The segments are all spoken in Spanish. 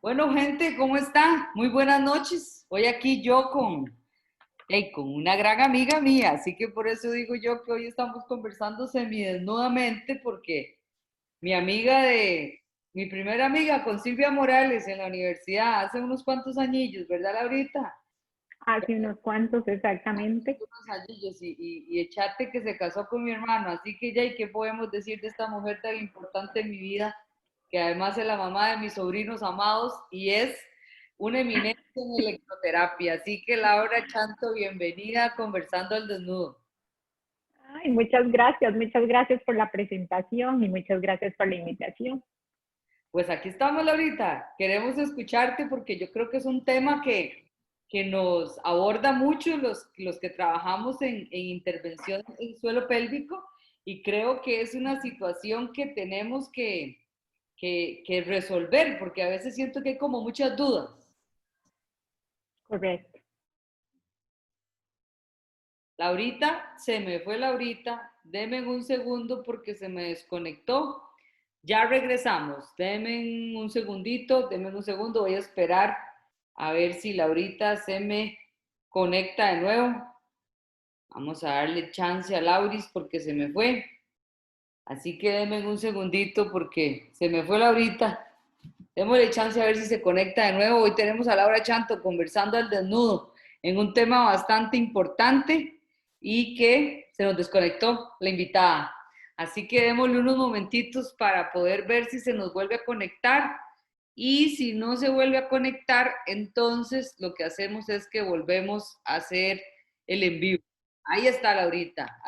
Bueno, gente, ¿cómo están? Muy buenas noches. Hoy aquí yo con una gran amiga mía, así que por eso digo yo que hoy estamos conversando semidesnudamente, porque mi amiga mi primera amiga con Silvia Morales en la universidad hace unos cuantos añillos, ¿verdad, Laurita? Hace unos cuantos exactamente. Unos añillos y echate que se casó con mi hermano, así que ya, ¿y qué podemos decir de esta mujer tan importante en mi vida? Que además es la mamá de mis sobrinos amados y es una eminencia en electroterapia. Así que Laura Chanto, bienvenida a Conversando al Desnudo. Ay, muchas gracias por la presentación y muchas gracias por la invitación. Pues aquí estamos, Laurita. Queremos escucharte porque yo creo que es un tema que nos aborda mucho los que trabajamos en intervención en suelo pélvico y creo que es una situación que tenemos que resolver porque a veces siento que hay como muchas dudas. Correcto. Laurita, se me fue Laurita. Deme un segundo porque se me desconectó. Ya regresamos. Deme un segundito, deme un segundo. Voy a esperar a ver si Laurita se me conecta de nuevo. Vamos a darle chance a Lauris porque se me fue. Así que deme un segundito porque se me fue Laurita. Démosle chance a ver si se conecta de nuevo. Hoy tenemos a Laura Chanto conversando al desnudo en un tema bastante importante y que se nos desconectó la invitada. Así que démosle unos momentitos para poder ver si se nos vuelve a conectar. Y si no se vuelve a conectar, entonces lo que hacemos es que volvemos a hacer el envío. Ahí está Laurita,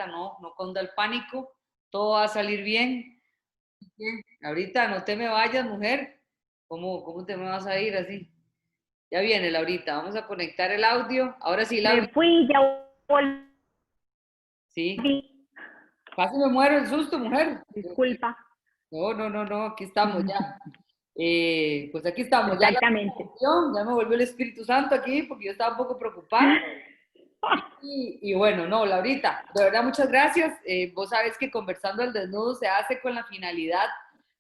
no cunda el pánico, todo va a salir bien. Bien, Laurita, no te me vayas, mujer. ¿Cómo te me vas a ir así? Ya viene, Laurita. Vamos a conectar el audio. Ahora sí, Me Laurita. fui, ya volví. Sí. Casi me muero el susto, mujer. Disculpa. No. Aquí estamos ya. Pues aquí estamos. Ya Exactamente. ya me volvió el Espíritu Santo aquí porque yo estaba un poco preocupada. Y bueno, no, Laurita, de verdad muchas gracias. Vos sabes que conversando al desnudo se hace con la finalidad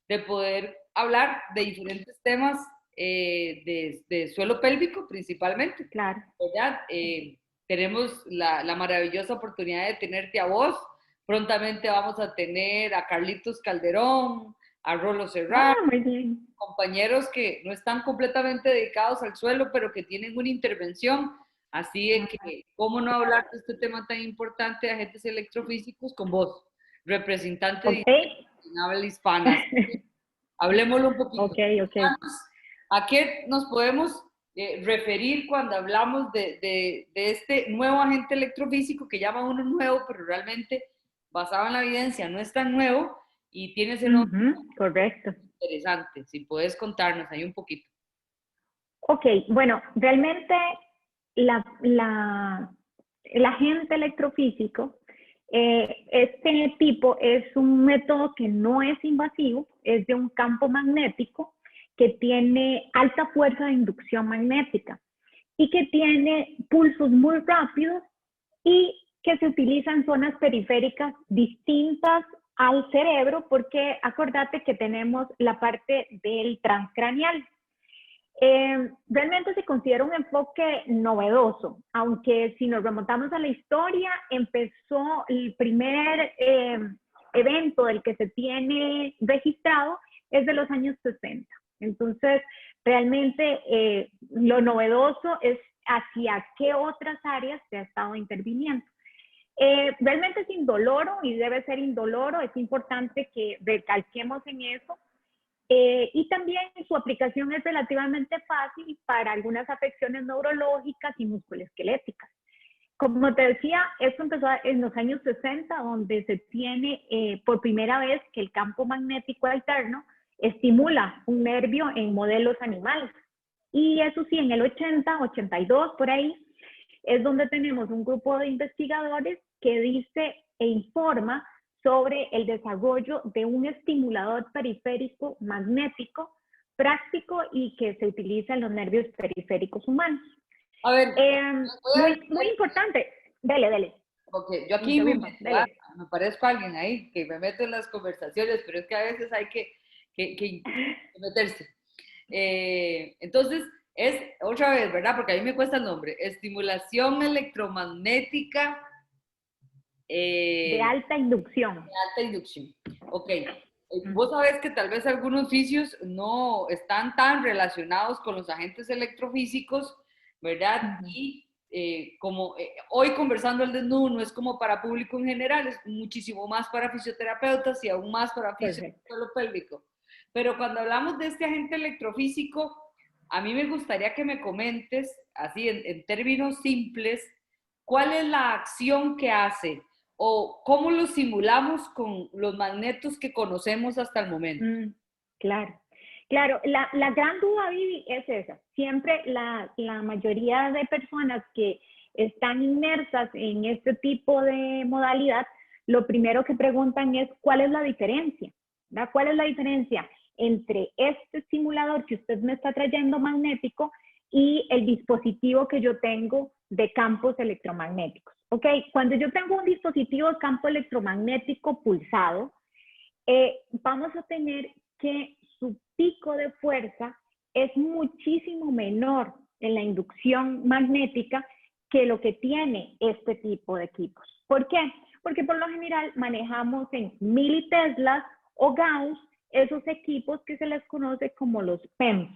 de poder hablar de diferentes temas de suelo pélvico principalmente, Claro. ¿verdad? Tenemos la maravillosa oportunidad de tenerte a vos. Prontamente vamos a tener a Carlitos Calderón, a Rolo Serrano, Muy bien. compañeros que no están completamente dedicados al suelo, pero que tienen una intervención. Así es que, ¿cómo no hablar de este tema tan importante de agentes electrofísicos con vos, representante Ok. de habla hispana? Hablemoslo un poquito. Ok, ok. ¿A qué nos podemos referir cuando hablamos de este nuevo agente electrofísico que llama uno nuevo, pero realmente basado en la evidencia no es tan nuevo y tiene ese nombre Correcto. interesante? Si puedes contarnos ahí un poquito. Ok, bueno, realmente el agente electrofísico, este tipo es un método que no es invasivo, es de un campo magnético que tiene alta fuerza de inducción magnética y que tiene pulsos muy rápidos y que se utiliza en zonas periféricas distintas al cerebro, porque acordate que tenemos la parte del transcraneal. Realmente se considera un enfoque novedoso, aunque si nos remontamos a la historia, empezó el primer evento del que se tiene registrado es de los años 60. Entonces, realmente lo novedoso es hacia qué otras áreas se ha estado interviniendo. Realmente es indoloro y debe ser indoloro, es importante que recalquemos en eso. Y también su aplicación es relativamente fácil para algunas afecciones neurológicas y musculoesqueléticas. Como te decía, esto empezó en los años 60, donde se tiene por primera vez que el campo magnético alterno estimula un nervio en modelos animales. Y eso sí, en el 80, 82, por ahí, es donde tenemos un grupo de investigadores que dice e informa sobre el desarrollo de un estimulador periférico magnético práctico y que se utiliza en los nervios periféricos humanos. A ver, Muy importante. Dele. porque yo Un aquí segundo, dele. me parezco a alguien ahí que me meto en las conversaciones, pero es que a veces hay que meterse. Entonces, es otra vez, ¿verdad? Porque a mí me cuesta el nombre. Estimulación electromagnética De alta inducción. alta inducción. Ok. Vos Ujú, sabés que tal vez algunos oficios no están tan relacionados con los agentes electrofísicos, ¿verdad? ujú. Y como hoy conversando el desnudo no es como para público en general, es muchísimo más para fisioterapeutas y aún más para Correcto. fisioterapeuta pélvico. Pero cuando hablamos de este agente electrofísico, a mí me gustaría que me comentes, así en términos simples, cuál es la acción que hace o cómo lo simulamos con los magnetos que conocemos hasta el momento. Mm, claro. Claro, la gran duda, Vivi, es esa. Siempre la mayoría de personas que están inmersas en este tipo de modalidad, lo primero que preguntan es cuál es la diferencia, ¿verdad? ¿Cuál es la diferencia entre este simulador que usted me está trayendo magnético y el dispositivo que yo tengo de campos electromagnéticos? Ok, cuando yo tengo un dispositivo de campo electromagnético pulsado, vamos a tener que su pico de fuerza es muchísimo menor en la inducción magnética que lo que tiene este tipo de equipos. ¿Por qué? Porque por lo general manejamos en militeslas o Gauss esos equipos que se les conoce como los PEMS,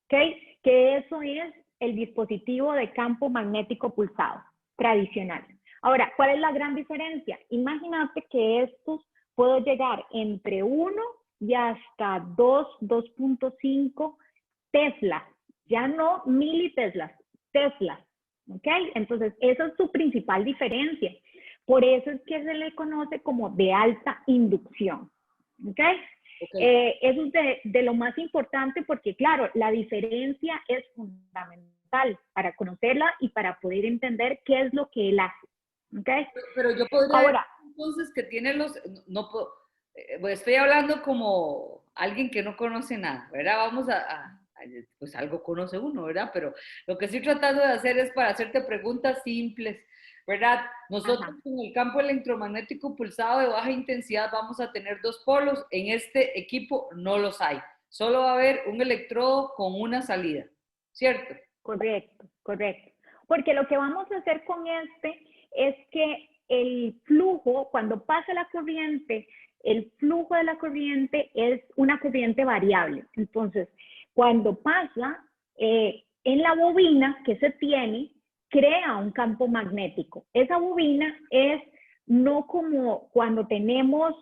¿ok? Que eso es el dispositivo de campo magnético pulsado tradicional. Ahora, ¿cuál es la gran diferencia? Imagínate que estos puedo llegar entre 1 y hasta 2, 2.5 Teslas, ya no militeslas, Teslas, ¿ok? Entonces, esa es su principal diferencia. Por eso es que se le conoce como de alta inducción, ¿ok? Okay. Eso es de lo más importante porque, claro, la diferencia es fundamental para conocerla y para poder entender qué es lo que él hace. ¿Okay? Pero yo podría decir Ahora, entonces que tiene los, no, pues estoy hablando como alguien que no conoce nada, ¿verdad? Vamos pues algo conoce uno, ¿verdad? Pero lo que estoy tratando de hacer es para hacerte preguntas simples, ¿verdad? Nosotros ajá, con el campo electromagnético pulsado de baja intensidad vamos a tener dos polos, en este equipo no los hay, solo va a haber un electrodo con una salida, ¿cierto? correcto, correcto. Porque lo que vamos a hacer con este es que el flujo, cuando pasa la corriente, el flujo de la corriente es una corriente variable. Entonces, cuando pasa en la bobina que se tiene, crea un campo magnético. Esa bobina es no como cuando tenemos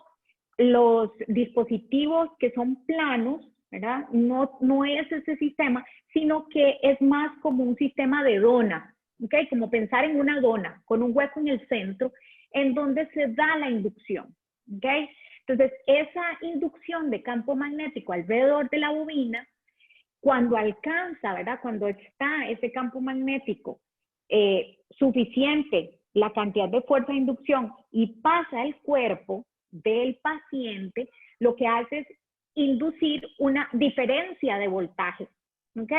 los dispositivos que son planos, ¿verdad? No, no es ese sistema, sino que es más como un sistema de dona, ¿ok? Como pensar en una dona con un hueco en el centro en donde se da la inducción, ¿ok? Entonces, esa inducción de campo magnético alrededor de la bobina, cuando alcanza, ¿verdad? Cuando está ese campo magnético suficiente, la cantidad de fuerza de inducción y pasa al cuerpo del paciente, lo que hace es inducir una diferencia de voltaje, ¿ok?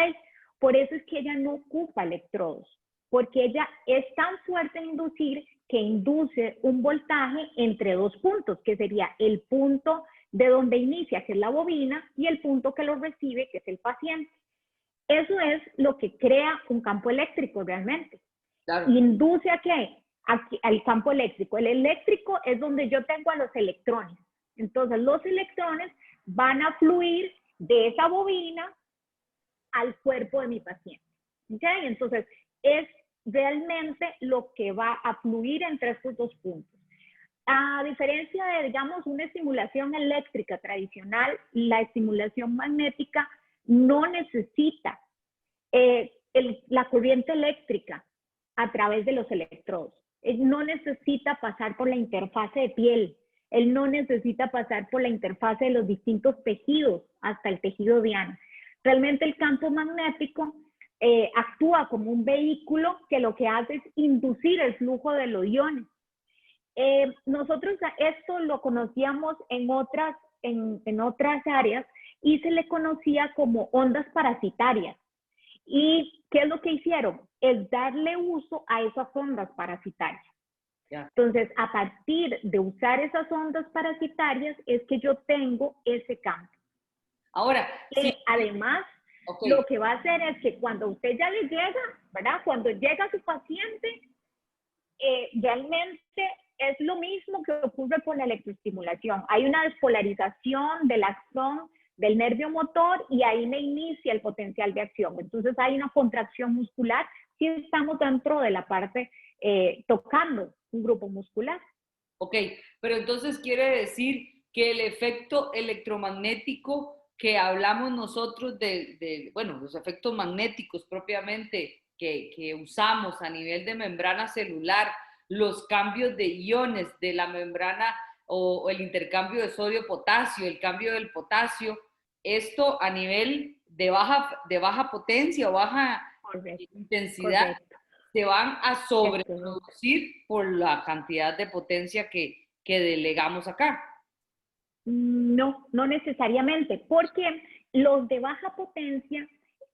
Por eso es que ella no ocupa electrodos, porque ella es tan fuerte en inducir que induce un voltaje entre dos puntos, que sería el punto de donde inicia, que es la bobina, y el punto que lo recibe, que es el paciente. Eso es lo que crea un campo eléctrico realmente. Claro. ¿Induce a qué? Al campo eléctrico. El eléctrico es donde yo tengo a los electrones. Entonces, los electrones van a fluir de esa bobina al cuerpo de mi paciente. ¿Okay? Entonces, es realmente lo que va a fluir entre estos dos puntos. A diferencia de, digamos, una estimulación eléctrica tradicional, la estimulación magnética no necesita la corriente eléctrica a través de los electrodos. Él no necesita pasar por la interfase de piel, él no necesita pasar por la interfase de los distintos tejidos hasta el tejido diana. Realmente el campo magnético actúa como un vehículo que lo que hace es inducir el flujo de los iones. Nosotros esto lo conocíamos en otras áreas y se le conocía como ondas parasitarias. ¿Y qué es lo que hicieron? Es darle uso a esas ondas parasitarias. Ya. Entonces, a partir de usar esas ondas parasitarias es que yo tengo ese campo. Ahora, sí, Además, Ok, Lo que va a hacer es que cuando usted ya le llega, ¿verdad? Cuando llega su paciente, realmente es lo mismo que ocurre con la electroestimulación. Hay una despolarización del axón del nervio motor y ahí me inicia el potencial de acción. Entonces hay una contracción muscular si estamos dentro de la parte tocando un grupo muscular. ok, pero entonces quiere decir que el efecto electromagnético que hablamos nosotros bueno, los efectos magnéticos propiamente que usamos a nivel de membrana celular, los cambios de iones de la membrana o el intercambio de sodio-potasio, el cambio del potasio, esto a nivel de baja potencia o baja Correcto, intensidad correcto. se van a Es correcto. sobreproducir por la cantidad de potencia que delegamos acá. No, no necesariamente, porque los de baja potencia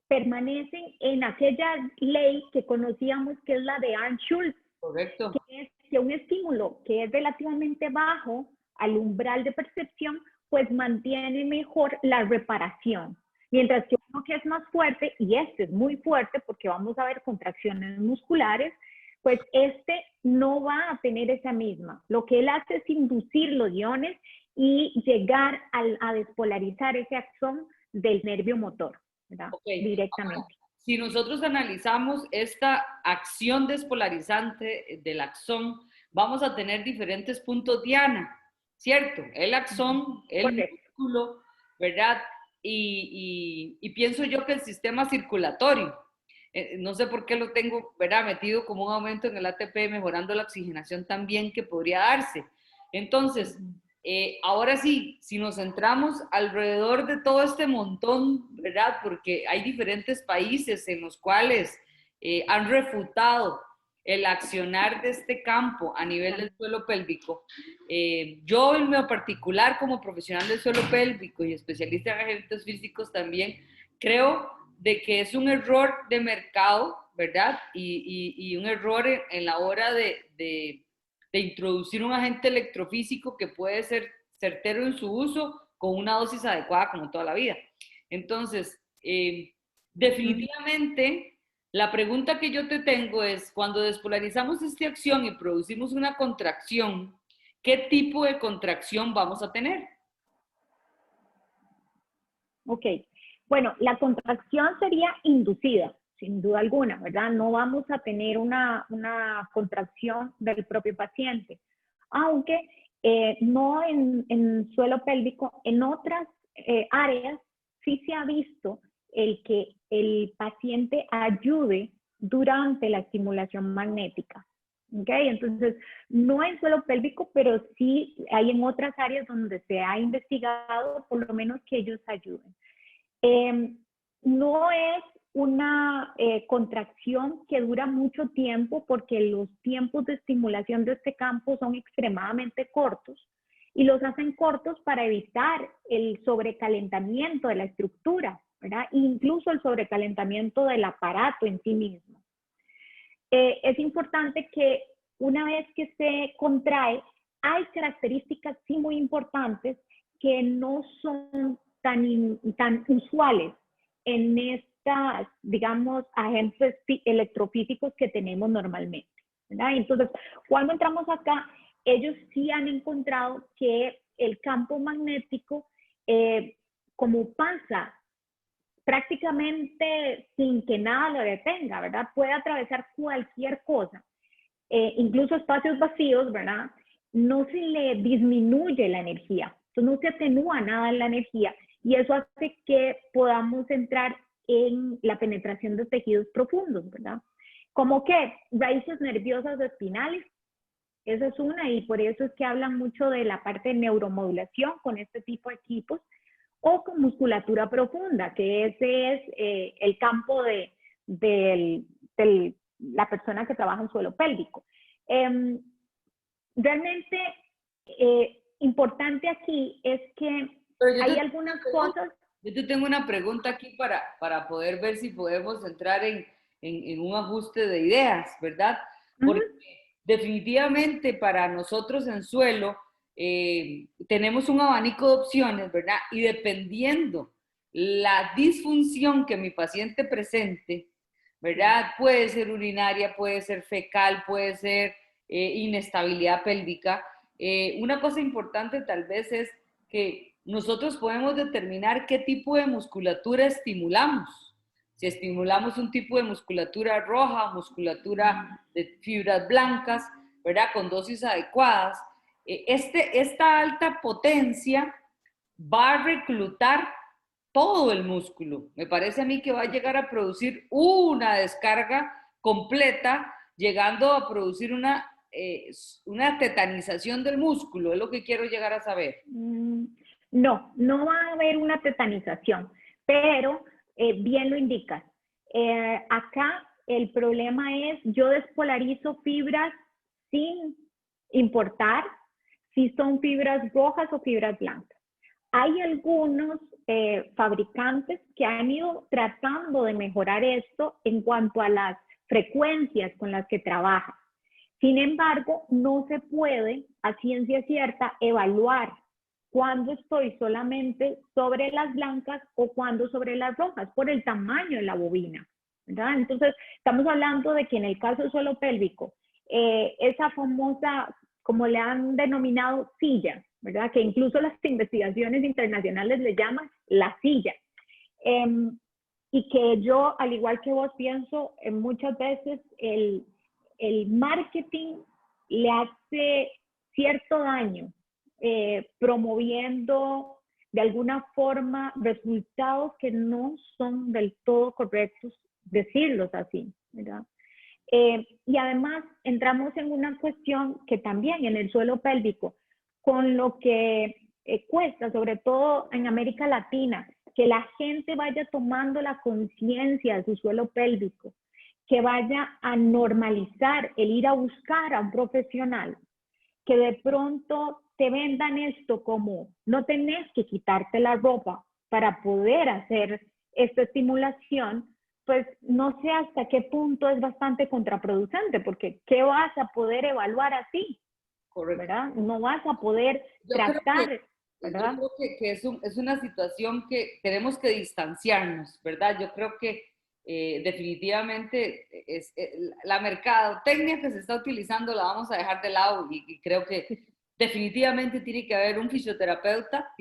permanecen en aquella ley que conocíamos que es la de Arndt-Schulz, Correcto. que es que un estímulo que es relativamente bajo al umbral de percepción, pues mantiene mejor la reparación. Mientras que uno que es más fuerte, y este es muy fuerte porque vamos a ver contracciones musculares, pues este no va a tener esa misma. Lo que él hace es inducir los iones y llegar a despolarizar ese axón del nervio motor, ¿verdad? Ok. Directamente. Si nosotros analizamos esta acción despolarizante del axón, vamos a tener diferentes puntos diana, ¿cierto? El axón, el Correcto. músculo, ¿verdad? Y pienso yo que el sistema circulatorio, no sé por qué lo tengo, ¿verdad? Metido como un aumento en el ATP, mejorando la oxigenación también que podría darse. Entonces, ahora sí, si nos centramos alrededor de todo este montón, ¿verdad? Porque hay diferentes países en los cuales han refutado el accionar de este campo a nivel del suelo pélvico. Yo en lo particular, como profesional del suelo pélvico y especialista en ejercicios físicos también, creo de que es un error de mercado, ¿verdad? Y un error en la hora de introducir un agente electrofísico que puede ser certero en su uso con una dosis adecuada como toda la vida. Entonces, definitivamente, la pregunta que yo te tengo es, cuando despolarizamos esta acción y producimos una contracción, ¿qué tipo de contracción vamos a tener? Ok. Bueno, la contracción sería inducida, sin duda alguna, ¿verdad? No vamos a tener una contracción del propio paciente, aunque no en suelo pélvico, en otras áreas sí se ha visto el que el paciente ayude durante la estimulación magnética. ¿Okay? Entonces, no en suelo pélvico, pero sí hay en otras áreas donde se ha investigado, por lo menos que ellos ayuden. No es una contracción que dura mucho tiempo porque los tiempos de estimulación de este campo son extremadamente cortos y los hacen cortos para evitar el sobrecalentamiento de la estructura, ¿verdad? Incluso el sobrecalentamiento del aparato en sí mismo. Es importante que una vez que se contrae, hay características sí muy importantes que no son tan usuales en estas, digamos, agentes electrofísicos que tenemos normalmente, ¿verdad? Entonces, cuando entramos acá, ellos sí han encontrado que el campo magnético, como pasa prácticamente sin que nada lo detenga, ¿verdad? Puede atravesar cualquier cosa, incluso espacios vacíos, ¿verdad? No se le disminuye la energía, entonces no se atenúa nada en la energía y eso hace que podamos entrar en la penetración de tejidos profundos, ¿verdad? Como que raíces nerviosas espinales, esa es una y por eso es que hablan mucho de la parte de neuromodulación con este tipo de equipos, o con musculatura profunda, que ese es el campo de la persona que trabaja en suelo pélvico. Realmente importante aquí es que hay algunas cosas. Yo te tengo una pregunta aquí para poder ver si podemos entrar en un ajuste de ideas, ¿verdad? Porque definitivamente para nosotros en suelo tenemos un abanico de opciones, ¿verdad? Y dependiendo la disfunción que mi paciente presente, ¿verdad? Puede ser urinaria, puede ser fecal, puede ser inestabilidad pélvica. Una cosa importante tal vez es que nosotros podemos determinar qué tipo de musculatura estimulamos. Si estimulamos un tipo de musculatura roja, musculatura de fibras blancas, ¿verdad? Con dosis adecuadas. Esta alta potencia va a reclutar todo el músculo. Me parece a mí que va a llegar a producir una descarga completa, llegando a producir una tetanización del músculo, es lo que quiero llegar a saber. No, no va a haber una tetanización, pero bien lo indicas. Acá el problema es, yo despolarizo fibras sin importar si son fibras rojas o fibras blancas. Hay algunos fabricantes que han ido tratando de mejorar esto en cuanto a las frecuencias con las que trabajan. Sin embargo, no se puede a ciencia cierta evaluar cuándo estoy solamente sobre las blancas o cuándo sobre las rojas por el tamaño de la bobina, ¿verdad? Entonces, estamos hablando de que en el caso del suelo pélvico, esa famosa, como le han denominado, silla, ¿verdad? Que incluso las investigaciones internacionales le llaman la silla. Y que yo, al igual que vos, pienso muchas veces el marketing le hace cierto daño, promoviendo de alguna forma resultados que no son del todo correctos, decirlos así, ¿verdad? Y además entramos en una cuestión que también en el suelo pélvico, con lo que cuesta, sobre todo en América Latina, que la gente vaya tomando la conciencia de su suelo pélvico, que vaya a normalizar el ir a buscar a un profesional, que de pronto te vendan esto como no tenés que quitarte la ropa para poder hacer esta estimulación, pues no sé hasta qué punto es bastante contraproducente, porque ¿qué vas a poder evaluar así? Correcto. ¿Verdad? No vas a poder tratar, ¿verdad? Yo creo que es una situación que tenemos que distanciarnos, ¿verdad? Yo creo que definitivamente la mercadotecnia que se está utilizando la vamos a dejar de lado y creo que definitivamente tiene que haber un fisioterapeuta,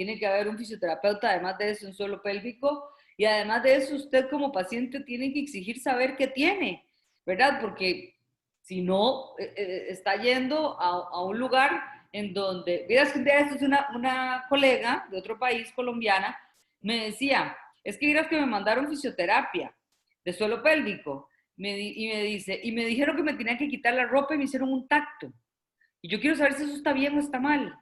además de eso un suelo pélvico y además de eso usted como paciente tiene que exigir saber qué tiene, ¿verdad? Porque si no, está yendo a un lugar en donde, miras que un día esto es una colega de otro país, colombiana, me decía, es que miras que me mandaron fisioterapia de suelo pélvico, y me dice, y me dijeron que me tenían que quitar la ropa y me hicieron un tacto. Y yo quiero saber si eso está bien o está mal,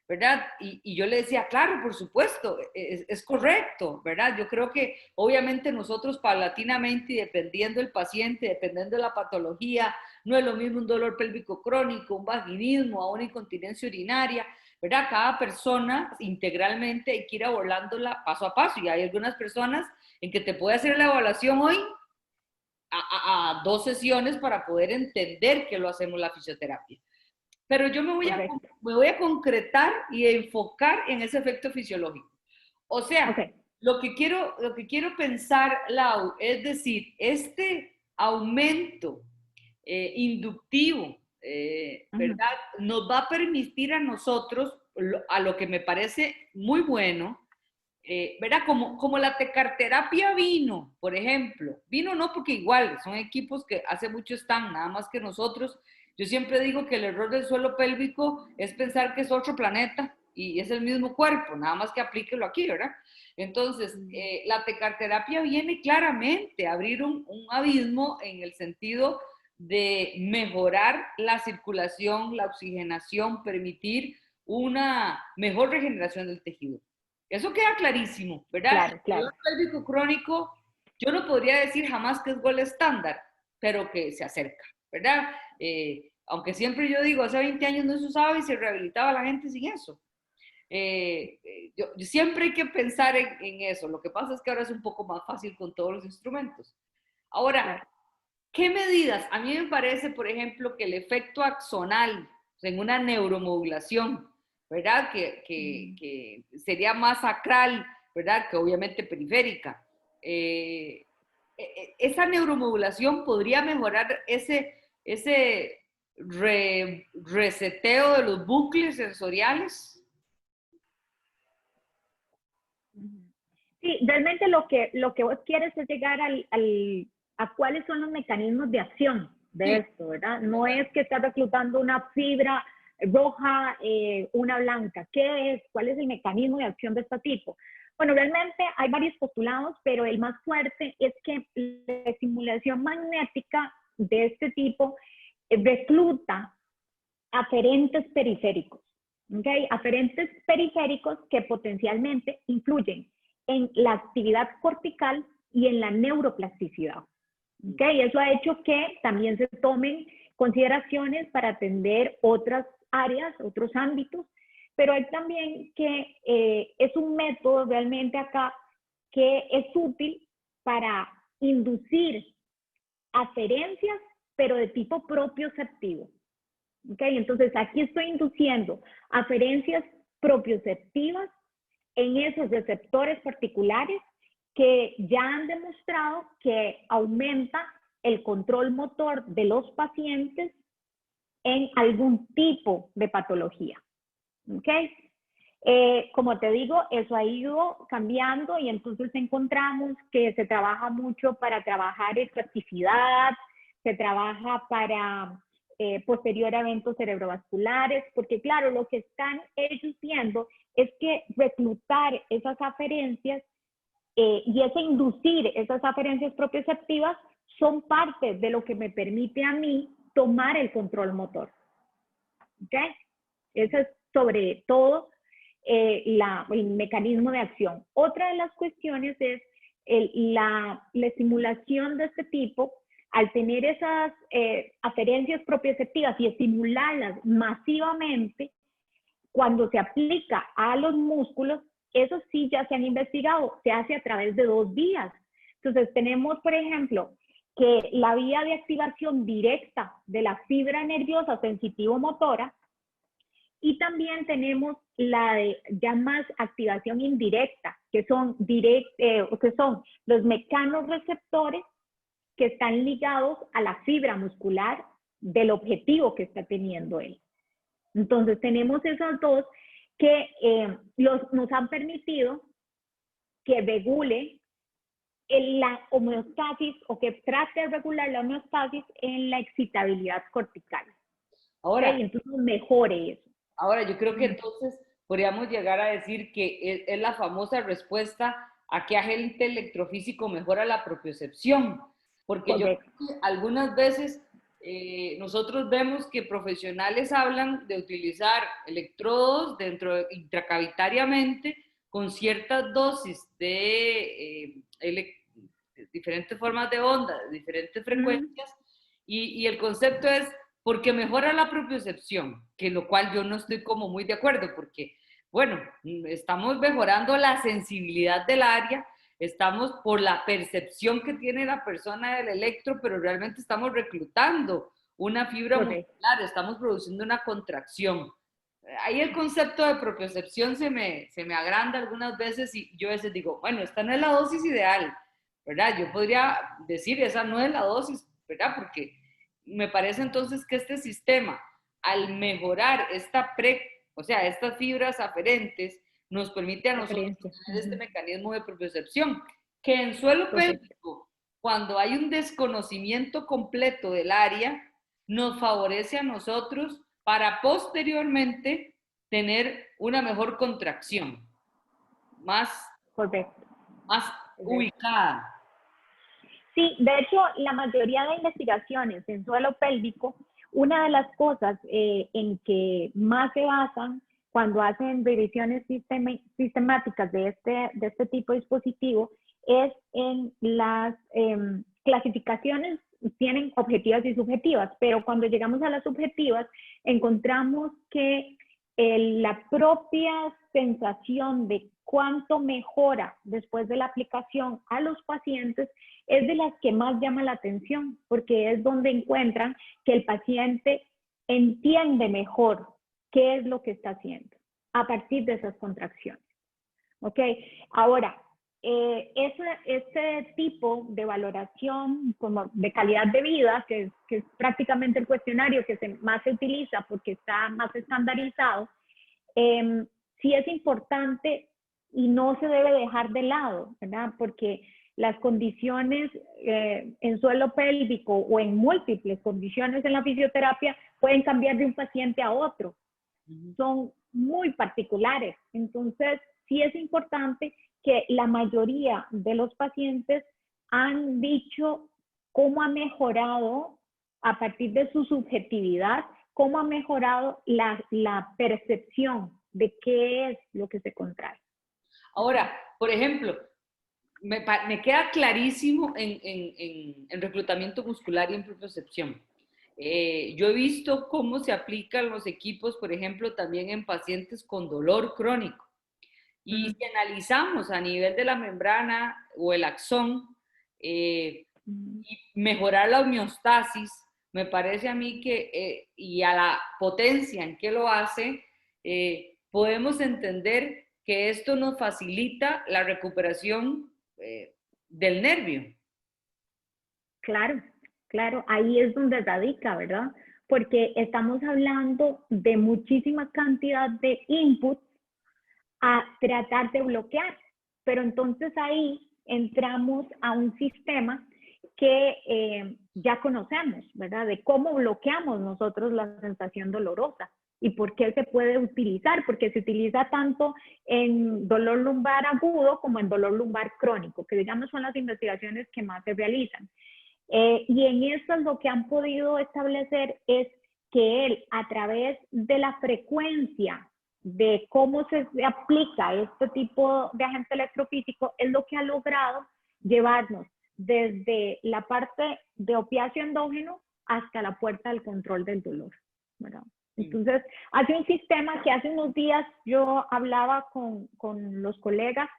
¿verdad? Y yo le decía, claro, por supuesto, es correcto, ¿verdad? Yo creo que obviamente nosotros paulatinamente y dependiendo del paciente, dependiendo de la patología, no es lo mismo un dolor pélvico crónico, un vaginismo, a una incontinencia urinaria, ¿verdad? Cada persona integralmente hay que ir abordándola paso a paso y hay algunas personas en que te puede hacer la evaluación hoy a 2 sesiones para poder entender que lo hacemos la fisioterapia. Pero yo me voy a concretar y enfocar en ese efecto fisiológico. O sea, lo que quiero pensar, Lau, es decir, este aumento inductivo, ¿verdad? Nos va a permitir a nosotros, a lo que me parece muy bueno, ¿verdad? Como la tecarterapia vino, por ejemplo. Vino no porque igual, son equipos que hace mucho están, nada más que nosotros. Yo siempre digo que el error del suelo pélvico es pensar que es otro planeta y es el mismo cuerpo, nada más que aplíquelo aquí, ¿verdad? Entonces, la tecarterapia viene claramente a abrir un abismo en el sentido de mejorar la circulación, la oxigenación, permitir una mejor regeneración del tejido. Eso queda clarísimo, ¿verdad? Claro, El dolor pélvico crónico, yo no podría decir jamás que es gol estándar, pero que se acerca, ¿verdad? Aunque siempre yo digo, hace 20 años no se usaba y se rehabilitaba la gente sin eso. Yo siempre hay que pensar en eso. Lo que pasa es que ahora es un poco más fácil con todos los instrumentos. Ahora, ¿qué medidas? A mí me parece, por ejemplo, que el efecto axonal en una neuromodulación, ¿verdad? Que sería más sacral, ¿verdad? Que obviamente periférica. Esa neuromodulación podría mejorar ese reseteo de los bucles sensoriales. Sí, realmente lo que vos quieres es llegar a cuáles son los mecanismos de acción de Sí. esto, ¿verdad? No es que estás reclutando una fibra roja, una blanca. ¿Qué es? ¿Cuál es el mecanismo de acción de este tipo? Bueno, realmente hay varios postulados, pero el más fuerte es que la estimulación magnética de este tipo recluta aferentes periféricos, ¿ok? Aferentes periféricos que potencialmente influyen en la actividad cortical y en la neuroplasticidad, ¿ok? Eso ha hecho que también se tomen consideraciones para atender otras áreas, otros ámbitos, pero hay también que es un método realmente acá que es útil para inducir aferencias, pero de tipo propioceptivo. ¿Okay? Entonces, aquí estoy induciendo aferencias propioceptivas en esos receptores particulares que ya han demostrado que aumenta el control motor de los pacientes en algún tipo de patología. ¿Okay? Como te digo, eso ha ido cambiando y entonces encontramos que se trabaja mucho para trabajar plasticidad, se trabaja para posterior a eventos cerebrovasculares, porque claro, lo que están ellos viendo es que reclutar esas aferencias y ese inducir esas aferencias propioceptivas son parte de lo que me permite a mí tomar el control motor. ¿Okay? Eso es sobre todo el mecanismo de acción. Otra de las cuestiones es la estimulación de este tipo, al tener esas aferencias propioceptivas y estimularlas masivamente, cuando se aplica a los músculos, eso sí ya se han investigado, se hace a través de 2 vías. Entonces tenemos, por ejemplo, que la vía de activación directa de la fibra nerviosa sensitivo-motora, y también tenemos la de ya más activación indirecta, que son los mecanorreceptores que están ligados a la fibra muscular del objetivo que está teniendo él. Entonces tenemos esos dos que nos han permitido que regule la homeostasis o que trate de regular la homeostasis en la excitabilidad cortical. Ahora, ¿Okay? Entonces mejore eso. Ahora, yo creo que entonces podríamos llegar a decir que es la famosa respuesta a qué agente electrofísico mejora la propiocepción, porque yo creo Correcto. que algunas veces nosotros vemos que profesionales hablan de utilizar electrodos intracavitariamente con ciertas dosis de diferentes formas de onda, de diferentes frecuencias, y el concepto es porque mejora la propiocepción, que lo cual yo no estoy como muy de acuerdo, porque, bueno, estamos mejorando la sensibilidad del área, estamos por la percepción que tiene la persona del electro, pero realmente estamos reclutando una fibra muscular, estamos produciendo una contracción. Ahí el concepto de propiocepción se me agranda algunas veces y yo a veces digo, bueno, esta no es la dosis ideal, ¿verdad? Yo podría decir, esa no es la dosis, ¿verdad? Porque me parece entonces que este sistema, al mejorar o sea, estas fibras aferentes, nos permite a nosotros tener este mecanismo de propiocepción, que en suelo pélvico, cuando hay un desconocimiento completo del área, nos favorece a nosotros para posteriormente tener una mejor contracción, más, más ubicada. Sí, de hecho, la mayoría de investigaciones en suelo pélvico, una de las cosas en que más se basan cuando hacen revisiones sistemáticas de este tipo de dispositivo es en las clasificaciones, tienen objetivas y subjetivas, pero cuando llegamos a las subjetivas encontramos que la propia sensación de cuánto mejora después de la aplicación a los pacientes es de las que más llama la atención, porque es donde encuentran que el paciente entiende mejor qué es lo que está haciendo a partir de esas contracciones. ¿ok? Ahora, ese tipo de valoración como de calidad de vida, que es prácticamente el cuestionario que más se utiliza porque está más estandarizado, sí es importante y no se debe dejar de lado, ¿verdad? Porque las condiciones en suelo pélvico o en múltiples condiciones en la fisioterapia pueden cambiar de un paciente a otro. Son muy particulares. Entonces, sí es importante que la mayoría de los pacientes han dicho cómo ha mejorado a partir de su subjetividad, cómo ha mejorado la percepción de qué es lo que se contrae. Ahora, por ejemplo, me queda clarísimo en reclutamiento muscular y en propiocepción. Yo he visto cómo se aplican los equipos, por ejemplo, también en pacientes con dolor crónico. Y si analizamos a nivel de la membrana o el axón, y mejorar la homeostasis, me parece a mí que, y a la potencia en que lo hace, podemos entender que esto nos facilita la recuperación del nervio. Claro, claro, ahí es donde radica, ¿verdad? Porque estamos hablando de muchísima cantidad de inputs a tratar de bloquear, pero entonces ahí entramos a un sistema que ya conocemos, ¿verdad? De cómo bloqueamos nosotros la sensación dolorosa y por qué se puede utilizar, porque se utiliza tanto en dolor lumbar agudo como en dolor lumbar crónico, que digamos son las investigaciones que más se realizan. Y en estas lo que han podido establecer es que él, a través de la frecuencia de cómo se aplica este tipo de agente electrofísico, es lo que ha logrado llevarnos desde la parte de opiáceo endógeno hasta la puerta del control del dolor, ¿verdad? Entonces, hace un sistema que hace unos días yo hablaba con los colegas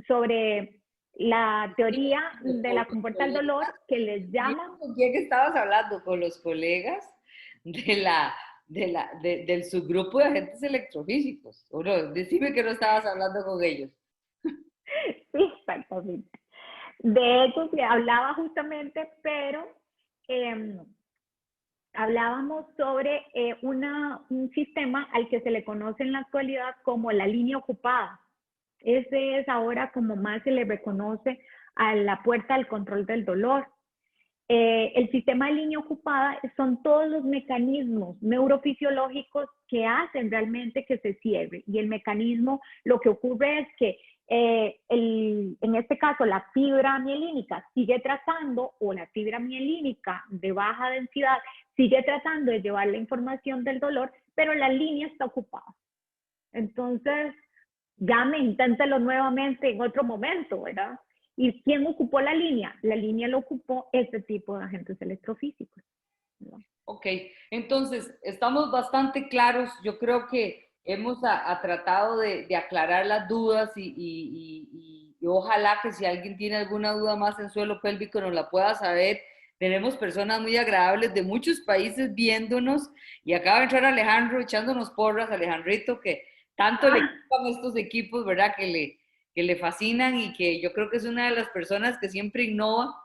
sobre la teoría de la compuerta del dolor, que les llaman... ¿Con quién estabas hablando? ¿Con los colegas del subgrupo de agentes electrofísicos? ¿O no? Decime que no estabas hablando con ellos. Sí, exactamente. De hecho, se hablaba justamente, pero hablábamos sobre un sistema al que se le conoce en la actualidad como la línea ocupada. Ese es ahora como más se le reconoce a la puerta del control del dolor. El sistema de línea ocupada son todos los mecanismos neurofisiológicos que hacen realmente que se cierre. Y el mecanismo, lo que ocurre es que en este caso la fibra mielínica sigue tratando, o la fibra mielínica de baja densidad sigue tratando de llevar la información del dolor, pero la línea está ocupada. Entonces, llame, inténtelo nuevamente en otro momento, ¿verdad? ¿Y quién ocupó la línea? La línea lo ocupó este tipo de agentes electrofísicos, ¿no? Ok, entonces estamos bastante claros. Yo creo que hemos tratado de aclarar las dudas y ojalá que si alguien tiene alguna duda más en suelo pélvico nos la pueda saber. Tenemos personas muy agradables de muchos países viéndonos y acaba de entrar Alejandro echándonos porras, Alejandrito, que tanto le gustan estos equipos, ¿verdad? Que le fascinan y que yo creo que es una de las personas que siempre innova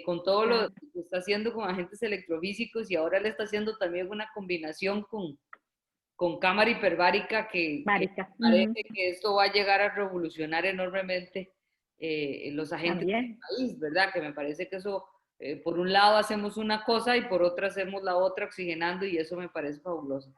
con todo lo que está haciendo con agentes electrofísicos y ahora le está haciendo también una combinación con cámara hiperbárica que parece que esto va a llegar a revolucionar enormemente los agentes del país, ¿verdad? Que me parece que eso, por un lado hacemos una cosa y por otra hacemos la otra oxigenando y eso me parece fabuloso.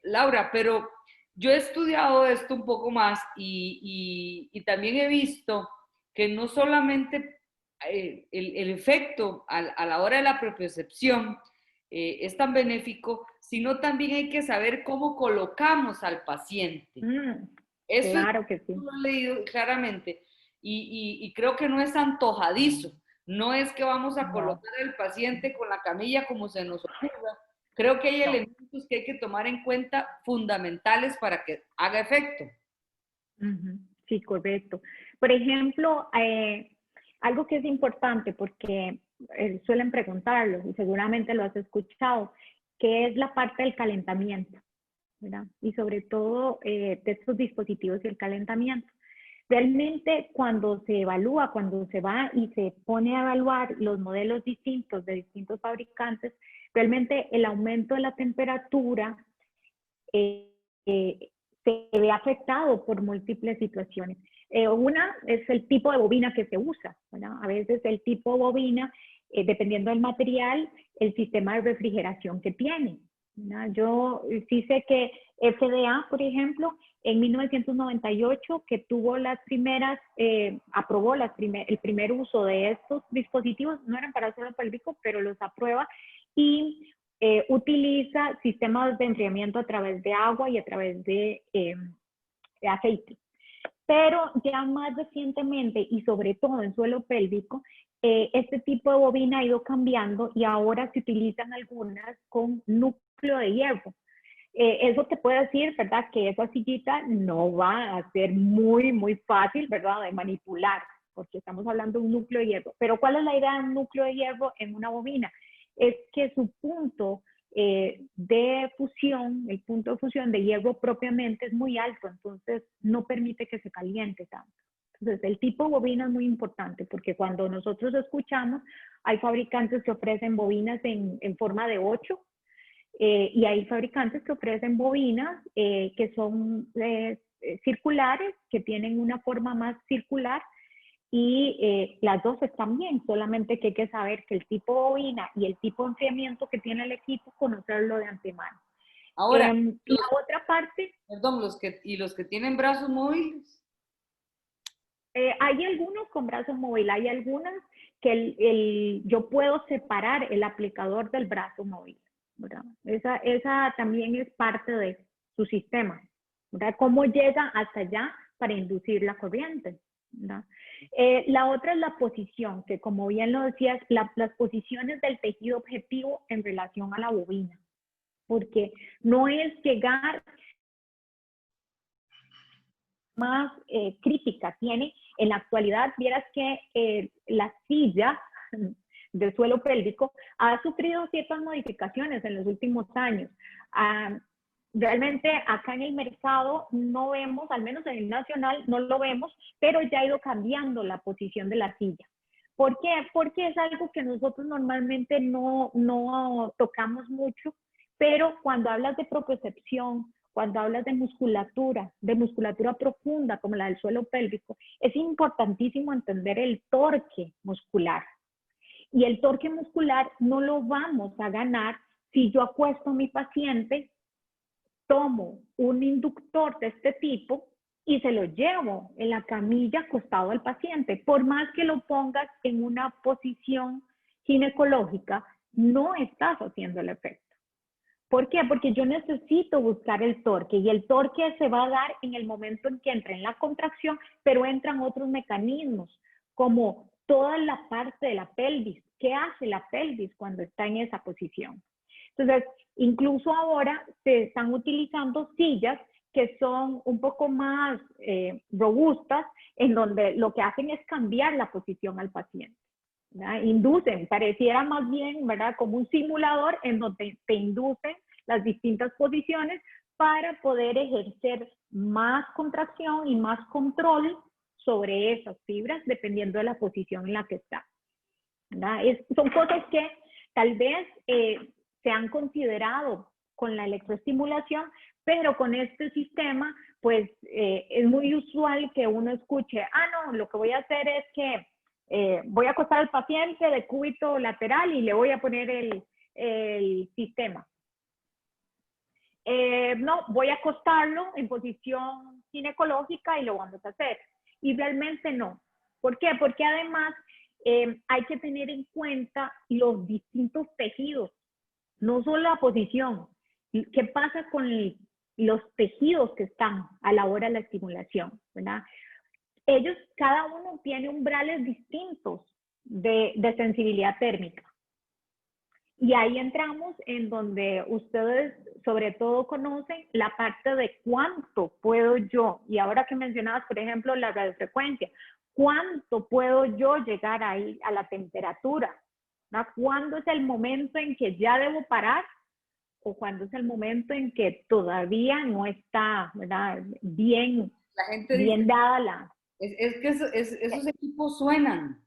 Laura, pero yo he estudiado esto un poco más y también he visto que no solamente el efecto a la hora de la propiocepción es tan benéfico, sino también hay que saber cómo colocamos al paciente. Eso claro que sí. lo he leído claramente y creo que no es antojadizo. No es que vamos a colocar al paciente con la camilla como se nos ocurra. Creo que hay elementos que hay que tomar en cuenta fundamentales para que haga efecto. Sí, correcto. Por ejemplo, algo que es importante porque suelen preguntarlo y seguramente lo has escuchado, que es la parte del calentamiento. ¿verdad? Y sobre todo de estos dispositivos y el calentamiento. Realmente cuando se evalúa, cuando se va y se pone a evaluar los modelos distintos de distintos fabricantes, realmente el aumento de la temperatura se ve afectado por múltiples situaciones. Una es el tipo de bobina que se usa, ¿verdad? A veces el tipo de bobina, dependiendo del material, el sistema de refrigeración que tiene, ¿verdad? Yo sí sé que FDA, por ejemplo, en 1998, que tuvo las primeras, aprobó el primer uso de estos dispositivos, no eran para suelo pélvico, pero los aprueba y utiliza sistemas de enfriamiento a través de agua y a través de aceite. Pero ya más recientemente y sobre todo en suelo pélvico, este tipo de bobina ha ido cambiando y ahora se utilizan algunas con núcleo de hierro. Eso te puede decir, ¿verdad? Que esa sillita no va a ser muy fácil, ¿verdad? De manipular, porque estamos hablando de un núcleo de hierro. Pero ¿cuál es la idea de un núcleo de hierro en una bobina? Es que su punto de fusión, el punto de fusión de hierro propiamente es muy alto, entonces no permite que se caliente tanto. Entonces, el tipo de bobina es muy importante porque cuando nosotros escuchamos, hay fabricantes que ofrecen bobinas en forma de 8 y hay fabricantes que ofrecen bobinas que son circulares, que tienen una forma más circular y las dos están bien, solamente que hay que saber que el tipo de bobina y el tipo de enfriamiento que tiene el equipo, conocerlo de antemano. Ahora, La otra parte, perdón, los que tienen brazos móviles. hay algunos con brazo móvil, hay algunas que yo puedo separar el aplicador del brazo móvil, ¿verdad? Esa también es parte de su sistema, ¿verdad? Cómo llega hasta allá para inducir la corriente, ¿verdad? La otra es la posición, que como bien lo decías, las posiciones del tejido objetivo en relación a la bobina, porque no es llegar más crítica tiene en la actualidad. Vieras que la silla de suelo pélvico ha sufrido ciertas modificaciones en los últimos años. Realmente acá en el mercado no vemos, al menos en el nacional no lo vemos, pero ya ha ido cambiando la posición de la silla. ¿Por qué? Porque es algo que nosotros normalmente no tocamos mucho, pero cuando hablas de propiocepción, cuando hablas de musculatura profunda como la del suelo pélvico, es importantísimo entender el torque muscular. Y el torque muscular no lo vamos a ganar si yo acuesto a mi paciente, tomo un inductor de este tipo y se lo llevo en la camilla acostado al paciente. Por más que lo pongas en una posición ginecológica, no estás haciendo el efecto. ¿Por qué? Porque yo necesito buscar el torque y el torque se va a dar en el momento en que entra en la contracción, pero entran otros mecanismos, como toda la parte de la pelvis. ¿Qué hace la pelvis cuando está en esa posición? Entonces, incluso ahora se están utilizando sillas que son un poco más robustas, en donde lo que hacen es cambiar la posición al paciente, ¿verdad? Inducen, pareciera más bien, ¿verdad?, como un simulador en donde te inducen las distintas posiciones para poder ejercer más contracción y más control sobre esas fibras dependiendo de la posición en la que está, ¿verdad? Son cosas que tal vez se han considerado con la electroestimulación, pero con este sistema pues es muy usual que uno escuche, no, lo que voy a hacer es que voy a acostar al paciente de cúbito lateral y le voy a poner el sistema. No, voy a acostarlo en posición ginecológica y lo vamos a hacer. Y realmente no. ¿Por qué? Porque además hay que tener en cuenta los distintos tejidos, no solo la posición. ¿Qué pasa con los tejidos que están a la hora de la estimulación, ¿verdad? Ellos, cada uno tiene umbrales distintos de sensibilidad térmica. Y ahí entramos en donde ustedes sobre todo conocen la parte de cuánto puedo yo, y ahora que mencionabas, por ejemplo, la radiofrecuencia, cuánto puedo yo llegar ahí a la temperatura, ¿no? ¿Cuándo es el momento en que ya debo parar o cuándo es el momento en que todavía no está, ¿verdad? Bien, La gente dice, bien dada la... es que esos equipos suenan.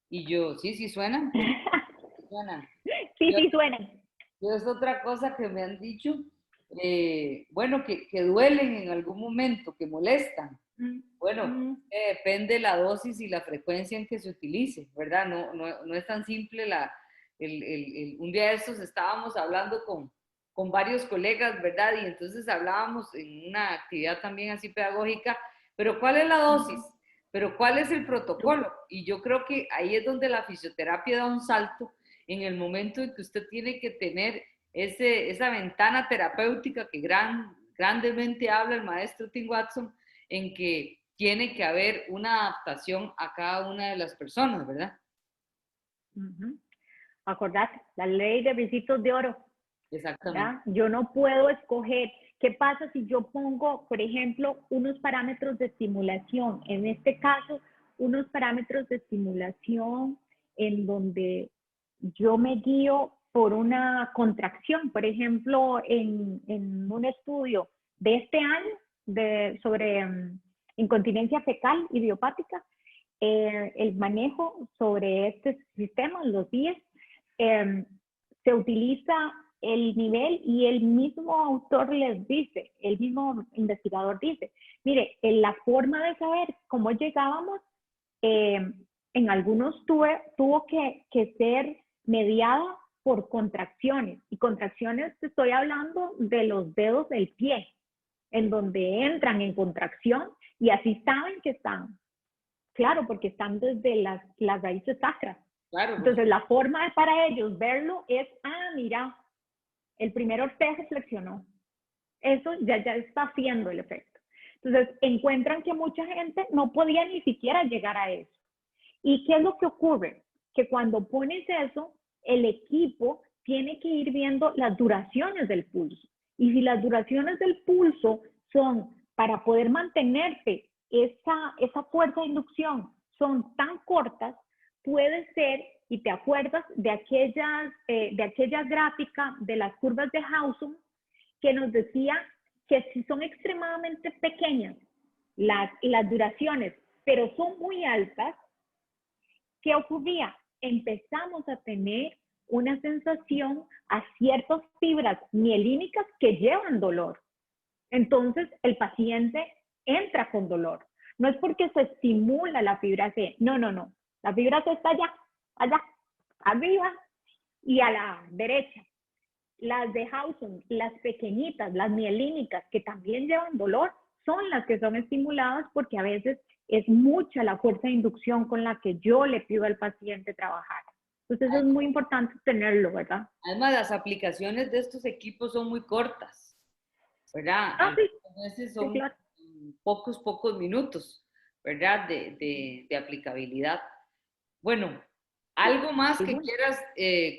Y yo, sí, sí suenan, pues suenan. Sí, Yo, sí, suenan. yo es otra cosa que me han dicho, bueno, que duelen en algún momento, que molestan. Mm, Bueno, mm, depende la dosis y la frecuencia en que se utilice, ¿verdad? No es tan simple un día de estos estábamos hablando con varios colegas, ¿verdad? Y entonces hablábamos en una actividad también así pedagógica, pero ¿cuál es la dosis? Pero ¿cuál es el protocolo? Y yo creo que ahí es donde la fisioterapia da un salto en el momento en que usted tiene que tener esa ventana terapéutica que grandemente habla el maestro Tim Watson, en que tiene que haber una adaptación a cada una de las personas, ¿verdad? ujú. Acordate, la ley de requisitos de oro, Exactamente. ¿verdad? Yo no puedo escoger. ¿Qué pasa si yo pongo, por ejemplo, unos parámetros de estimulación? En este caso, unos parámetros de estimulación en donde yo me guío por una contracción. Por ejemplo, en un estudio de este año sobre incontinencia fecal idiopática, el manejo sobre este sistema, los 10, se utiliza el nivel y el mismo autor les dice, el mismo investigador dice, mire, la forma de saber cómo llegábamos, en algunos tuvo que ser mediada por contracciones, y contracciones, te estoy hablando de los dedos del pie, en donde entran en contracción y así saben que están. Claro, porque están desde las raíces sacras. Claro, Entonces, la forma para ellos verlo es, mira, el primer ortejo flexionó. Eso ya está haciendo el efecto. Entonces, encuentran que mucha gente no podía ni siquiera llegar a eso. ¿Y qué es lo que ocurre? Que cuando pones eso, el equipo tiene que ir viendo las duraciones del pulso. Y si las duraciones del pulso son para poder mantenerte esa fuerza de inducción son tan cortas, puede ser, y te acuerdas de aquella gráfica de las curvas de Haussmann que nos decía que si son extremadamente pequeñas las duraciones, pero son muy altas, ¿qué ocurría? Empezamos a tener una sensación a ciertas fibras mielínicas que llevan dolor. Entonces, el paciente entra con dolor. No es porque se estimula la fibra C, no, no, no. La fibra C está allá, arriba y a la derecha. Las de Haussmann, las pequeñitas, las mielínicas, que también llevan dolor, son las que son estimuladas porque a veces es mucha la fuerza de inducción con la que yo le pido al paciente trabajar. Entonces eso es muy importante tenerlo, ¿verdad? además las aplicaciones de estos equipos son muy cortas, ¿verdad? Sí, Algunas veces sí, son claro. pocos minutos, ¿verdad? De aplicabilidad. Bueno, ¿algo más Sí, que bueno. quieras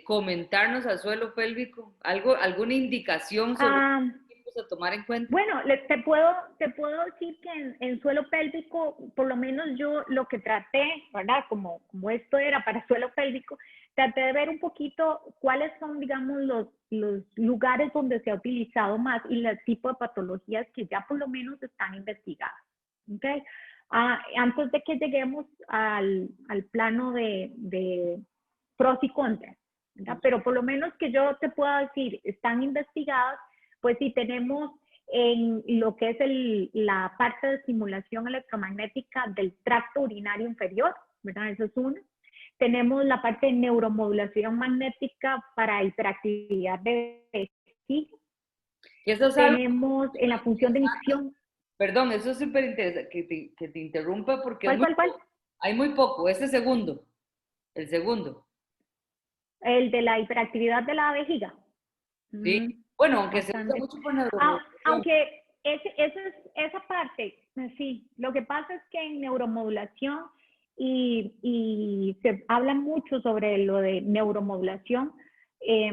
comentarnos al suelo pélvico? ¿Alguna indicación sobre Ah, los equipos a tomar en cuenta? Bueno, te puedo decir que en suelo pélvico, por lo menos yo lo que traté, ¿verdad? Como esto era para suelo pélvico, traté de ver un poquito cuáles son, digamos, los lugares donde se ha utilizado más y el tipo de patologías que ya por lo menos están investigadas. ¿Okay? Antes de que lleguemos al plano de pros y contras, ¿verdad? Pero por lo menos que yo te pueda decir, están investigadas, pues si tenemos en lo que es la parte de estimulación electromagnética del tracto urinario inferior, ¿verdad? Eso es uno. Tenemos la parte de neuromodulación magnética para hiperactividad de vejiga. Y eso es algo Tenemos en la función de micción. Perdón, eso es súper interesante que te interrumpa porque ¿Cuál? hay muy poco. Ese segundo, el segundo, El de la hiperactividad de la vejiga. ¿sí? Mm, Bueno, aunque se usa bastante. mucho por neuromodulación. Aunque esa parte, sí, lo que pasa es que en neuromodulación y se habla mucho sobre lo de neuromodulación, eh,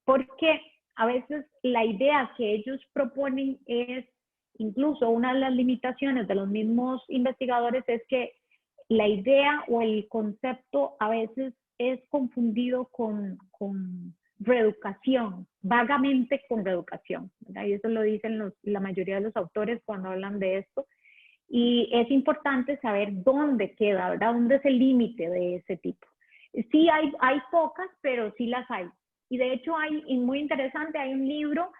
porque a veces la idea que ellos proponen es, incluso una de las limitaciones de los mismos investigadores es que la idea o el concepto a veces es confundido con reeducación, vagamente con reeducación, ¿verdad? Y eso lo dicen la mayoría de los autores cuando hablan de esto. Y es importante saber dónde queda, ¿verdad? ¿Dónde es el límite de ese tipo? Sí, hay pocas, pero sí las hay. Y de hecho y muy interesante, hay un libro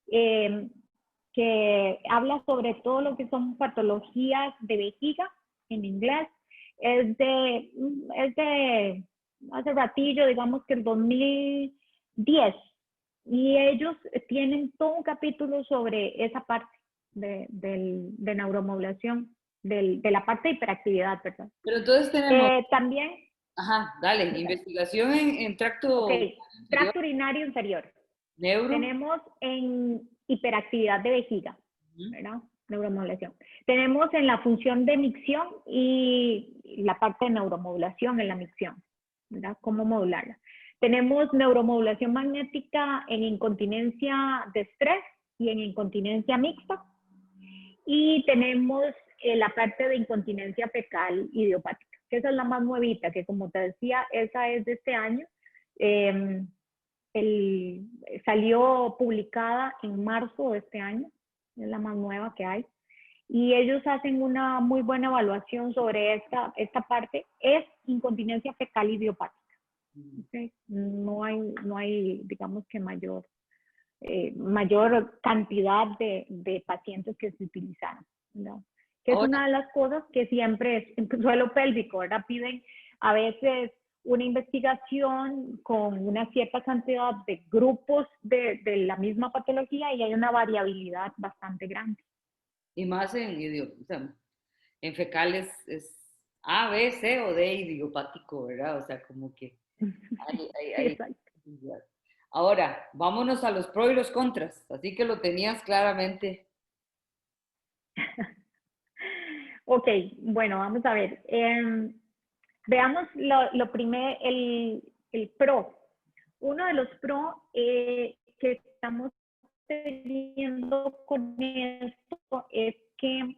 que habla sobre todo lo que son patologías de vejiga, en inglés. Es de hace ratillo, digamos que el 2010. Y ellos tienen todo un capítulo sobre esa parte de neuromodulación, de la parte de hiperactividad, ¿verdad? Pero entonces tenemos, También, ajá, dale, investigación en ok, tracto inferior, tracto urinario inferior. neuro. Tenemos en hiperactividad de vejiga, ¿verdad? Neuromodulación. Tenemos en la función de micción y la parte de neuromodulación en la micción, ¿verdad? Cómo modularla. Tenemos neuromodulación magnética en incontinencia de estrés y en incontinencia mixta. Y tenemos la parte de incontinencia fecal idiopática, que esa es la más nuevita, que como te decía, esa es de este año. Salió publicada en marzo de este año, es la más nueva que hay. Y ellos hacen una muy buena evaluación sobre esta parte, es incontinencia fecal idiopática. ¿Okay? No hay, digamos que mayor cantidad de pacientes que se utilizaron, ¿no? Que es Ahora, una de las cosas que siempre es en suelo pélvico, ¿verdad? Piden a veces una investigación con una cierta cantidad de grupos de la misma patología y hay una variabilidad bastante grande. y más o sea, en fecales es A, B, C o D idiopático, ¿verdad? O sea, como que hay. Exacto. Ahora, vámonos a los pros y los contras, así que lo tenías claramente. Ok, bueno, vamos a ver. Veamos lo primero, el pro. Uno de los pros que estamos teniendo con esto es que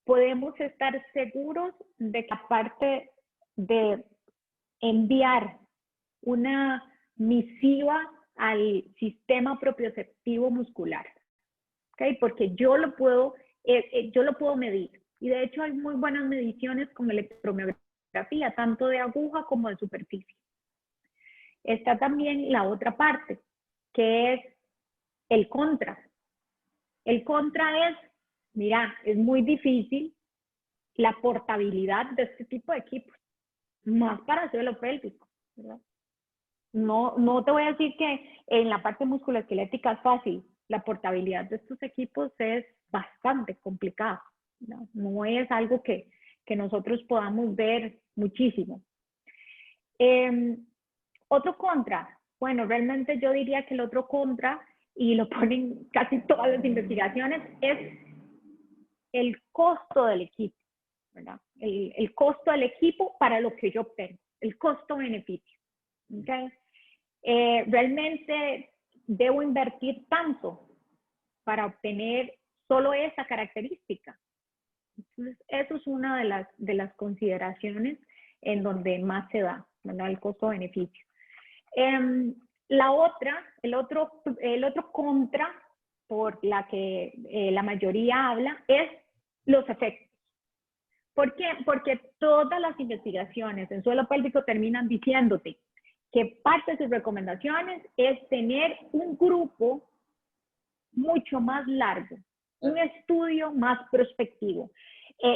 podemos estar seguros de que aparte de enviar una misiva al sistema propioceptivo muscular, ¿okay? Porque yo lo puedo medir. Y de hecho hay muy buenas mediciones con electromiografía, tanto de aguja como de superficie. Está también la otra parte, que es el contra. El contra es, mira, es muy difícil la portabilidad de este tipo de equipos, más para suelo pélvico, ¿verdad? No te voy a decir que en la parte musculoesquelética es fácil. La portabilidad de estos equipos es bastante complicada. No es algo que nosotros podamos ver muchísimo. Otro contra. Bueno, realmente yo diría que el otro contra, y lo ponen casi todas las investigaciones, es el costo del equipo, ¿verdad? El costo del equipo para lo que yo obtengo, el costo-beneficio. ¿Okay? Realmente debo invertir tanto para obtener solo esa característica. Entonces, eso es una de las consideraciones en donde más se da, ¿verdad? El costo-beneficio. El otro contra por la que la mayoría habla es los efectos. ¿Por qué? Porque todas las investigaciones en suelo pélvico terminan diciéndote que parte de sus recomendaciones es tener un grupo mucho más largo, un estudio más prospectivo.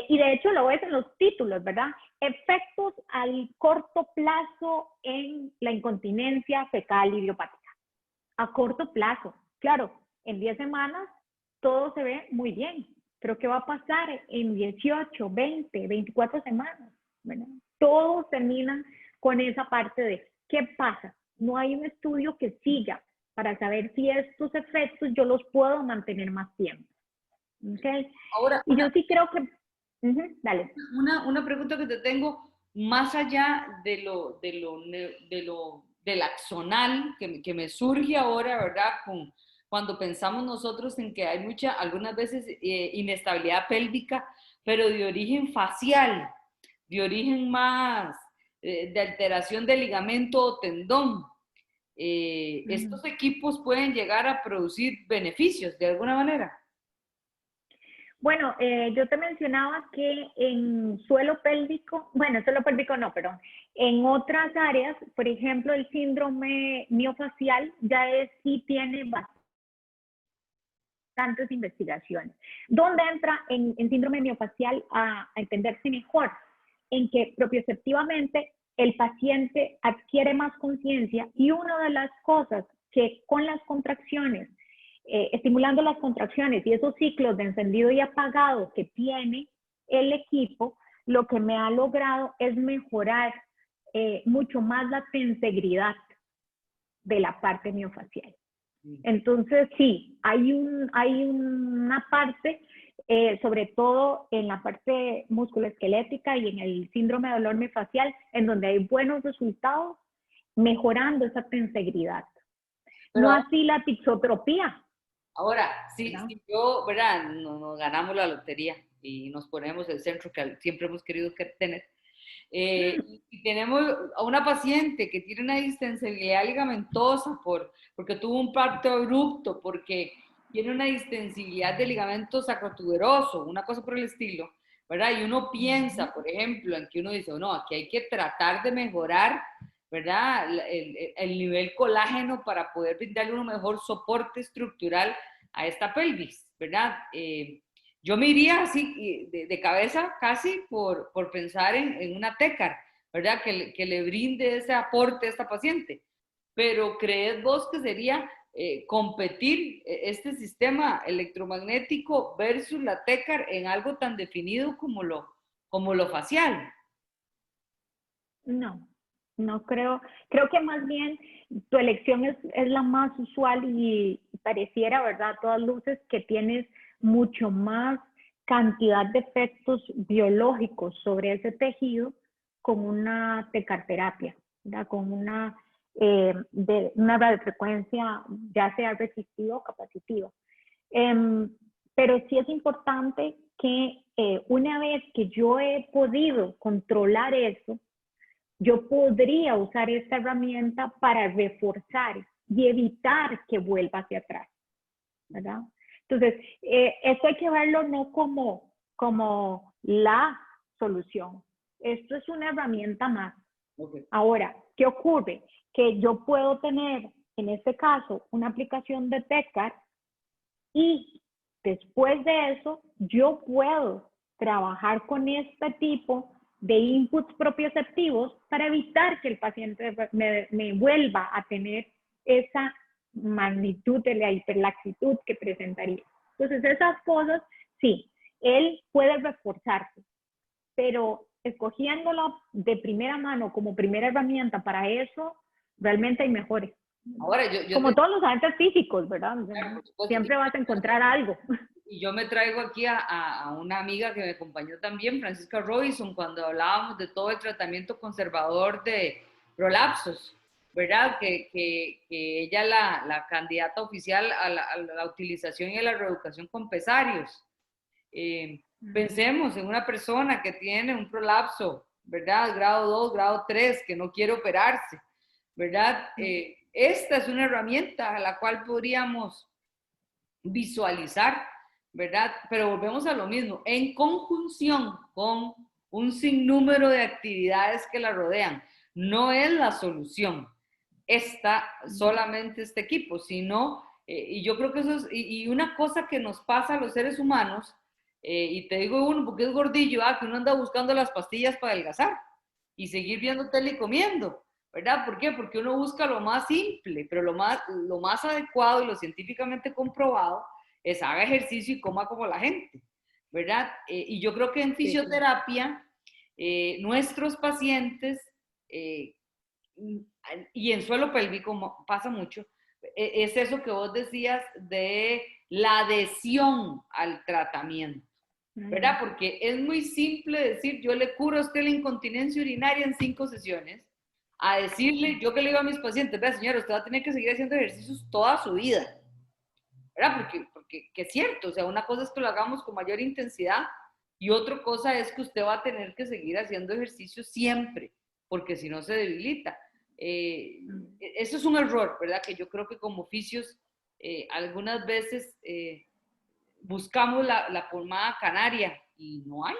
Y de hecho lo ves en los títulos, ¿verdad? Efectos al corto plazo en la incontinencia fecal idiopática. A corto plazo, claro, en 10 semanas todo se ve muy bien, pero ¿qué va a pasar en 18, 20, 24 semanas? ¿Verdad? Todos terminan con esa parte de ¿qué pasa? No hay un estudio que siga para saber si estos efectos yo los puedo mantener más tiempo. ¿Okay? Ahora, Y yo sí creo que... dale. una pregunta que te tengo, más allá del axonal que me surge ahora, ¿verdad? Cuando pensamos nosotros en que hay algunas veces inestabilidad pélvica, pero de origen facial, de origen más de alteración de ligamento o tendón. ¿Estos equipos pueden llegar a producir beneficios de alguna manera? Bueno, yo te mencionaba que en suelo pélvico, bueno, suelo pélvico no, perdón, en otras áreas, por ejemplo, el síndrome miofacial ya sí tiene bastantes investigaciones. ¿Dónde entra en síndrome miofacial a entenderse mejor? En que propioceptivamente el paciente adquiere más conciencia y una de las cosas que con las contracciones, estimulando las contracciones y esos ciclos de encendido y apagado que tiene el equipo, lo que me ha logrado es mejorar mucho más la tensegridad de la parte miofacial. Entonces, sí, hay una parte, sobre todo en la parte musculoesquelética y en el síndrome de dolor miofascial, en donde hay buenos resultados mejorando esa tensegridad. Pero, no así la tixotropía. Ahora, si yo, ¿verdad? Nos ganamos la lotería y nos ponemos el centro que siempre hemos querido tener. Y tenemos a una paciente que tiene una distensibilidad ligamentosa porque tuvo un parto abrupto, porque tiene una distensibilidad de ligamento sacrotuberoso, una cosa por el estilo, ¿verdad? Y uno piensa, por ejemplo, en que uno dice, no, aquí hay que tratar de mejorar, ¿verdad? El nivel colágeno para poder brindarle un mejor soporte estructural a esta pelvis, ¿verdad? Yo me iría así de cabeza casi por pensar en una TECAR, ¿verdad? Que le brinde ese aporte a esta paciente. Pero ¿crees vos que sería competir este sistema electromagnético versus la TECAR en algo tan definido como lo facial? No, no creo. Creo que más bien tu elección es la más usual y pareciera, ¿verdad? A todas luces que tienes mucho más cantidad de efectos biológicos sobre ese tejido con una tecarterapia, ¿verdad? Con una radiofrecuencia, ya sea resistiva o capacitiva. Pero sí es importante que una vez que yo he podido controlar eso, yo podría usar esta herramienta para reforzar y evitar que vuelva hacia atrás, ¿verdad? Entonces, esto hay que verlo no como la solución. Esto es una herramienta más. Okay. Ahora, ¿qué ocurre? Que yo puedo tener, en este caso, una aplicación de TECAR y después de eso, yo puedo trabajar con este tipo de inputs propioceptivos para evitar que el paciente me vuelva a tener esa magnitud de la hiperlaxitud que presentaría. Entonces, esas cosas, sí, él puede reforzarse, pero escogiéndolo de primera mano como primera herramienta para eso, realmente hay mejores. Ahora, como todos los agentes físicos, ¿verdad? Claro, Siempre vas a encontrar algo. Y yo me traigo aquí a una amiga que me acompañó también, Francisca Robinson, cuando hablábamos de todo el tratamiento conservador de prolapsos, ¿verdad? Que ella es la candidata oficial a la utilización y a la reeducación con pesarios. Pensemos en una persona que tiene un prolapso, ¿verdad? Grado 2, grado 3, que no quiere operarse, ¿verdad? Esta es una herramienta a la cual podríamos visualizar, ¿verdad? Pero volvemos a lo mismo, en conjunción con un sinnúmero de actividades que la rodean. No es la solución solamente este equipo, sino, y yo creo que eso es, y una cosa que nos pasa a los seres humanos, y te digo uno porque es gordillo, que uno anda buscando las pastillas para adelgazar y seguir viendo tele y comiendo, ¿verdad? ¿Por qué? Porque uno busca lo más simple, pero lo más adecuado y lo científicamente comprobado es haga ejercicio y coma como la gente, ¿verdad? Y yo creo que en fisioterapia, nuestros pacientes, y en suelo pélvico pasa mucho, es eso que vos decías de la adhesión al tratamiento, ¿verdad? Porque es muy simple decir, yo le curo a usted la incontinencia urinaria en 5 sesiones, a decirle, yo que le digo a mis pacientes, vea señora, usted va a tener que seguir haciendo ejercicios toda su vida, ¿verdad? Porque es cierto, o sea, una cosa es que lo hagamos con mayor intensidad y otra cosa es que usted va a tener que seguir haciendo ejercicio siempre, porque si no se debilita. Eso es un error, ¿verdad? Que yo creo que como oficios algunas veces buscamos la pomada canaria y no hay.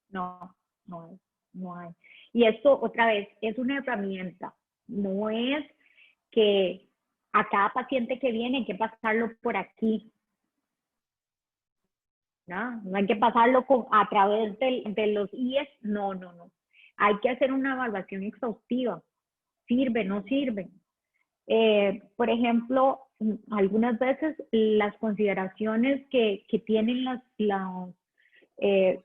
No, no hay. Y esto, otra vez, es una herramienta. No es que a cada paciente que viene hay que pasarlo por aquí. No hay que pasarlo a través de los IES. No. Hay que hacer una evaluación exhaustiva. ¿Sirve? ¿No sirve? Por ejemplo, algunas veces las consideraciones que tienen las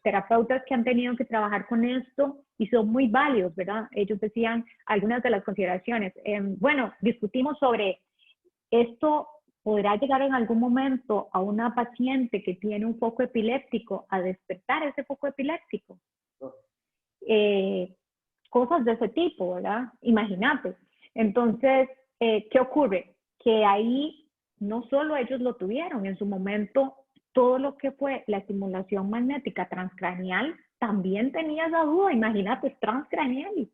terapeutas que han tenido que trabajar con esto y son muy válidos, ¿verdad? Ellos decían algunas de las consideraciones. Bueno, discutimos sobre esto. ¿Podrá llegar en algún momento a una paciente que tiene un foco epiléptico a despertar ese foco epiléptico? Cosas de ese tipo, ¿verdad? Imagínate. Entonces, ¿qué ocurre? Que ahí no solo ellos lo tuvieron, en su momento todo lo que fue la estimulación magnética transcraneal también tenía esa duda, imagínate, es transcraneal.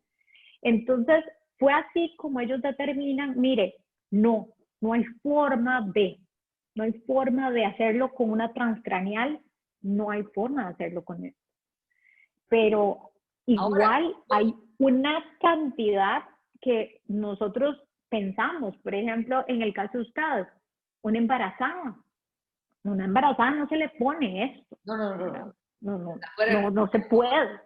Entonces, fue así como ellos determinan, mire, no hay forma de hacerlo con una transcraneal, no hay forma de hacerlo con esto. Pero igual hay una cantidad que nosotros pensamos, por ejemplo, en el caso de ustedes, una embarazada no se le pone esto. No se puede.